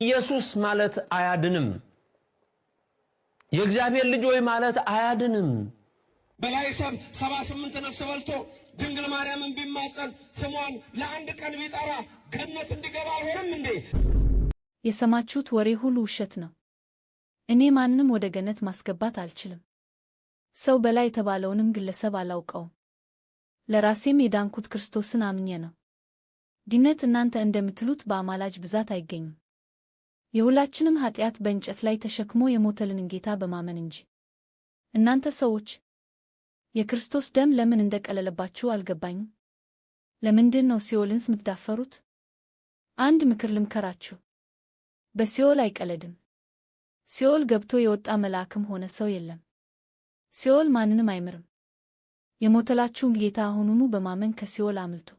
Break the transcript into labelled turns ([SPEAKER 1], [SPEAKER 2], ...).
[SPEAKER 1] ኢየሱስ ማለት አያድንም የእግዚአብሔር ልጅ ሆይ ማለት አያድንም
[SPEAKER 2] በላይ 78 ነፍስ በልቶ ድንግል ማርያምን ቢማጸን ስሟን ለአንድ ቀን ቢጠራ ገነት እንዲገባ አልሆነም እንዴ?
[SPEAKER 3] የሰማችሁት ወሬ ሁሉ ውሸት ነው። እኔ ማንንም ወደ ገነት ማስገባት አልችልም። ሰው በላይ የተባለውንም ግለሰብ አላውቀውም። ለራሴም የዳንኩት ክርስቶስን አምኜ ነው። ድነት እናንተ እንደምትሉት በአማላጅ ብዛት አይገኝም። የሁላችንም ኃጢአት በእንጨት ላይ ተሸክሞ የሞተልንን ጌታ በማመን እንጂ። እናንተ ሰዎች የክርስቶስ ደም ለምን እንደቀለለባችሁ አልገባኝም። ለምንድን ነው ሲኦልንስ የምትዳፈሩት? አንድ ምክር ልምከራችሁ። በሲኦል አይቀለድም። ሲኦል ገብቶ የወጣ መልአክም ሆነ ሰው የለም። ሲኦል ማንንም አይምርም። የሞተላችሁን ጌታ አሁኑኑ በማመን ከሲኦል አምልጡ።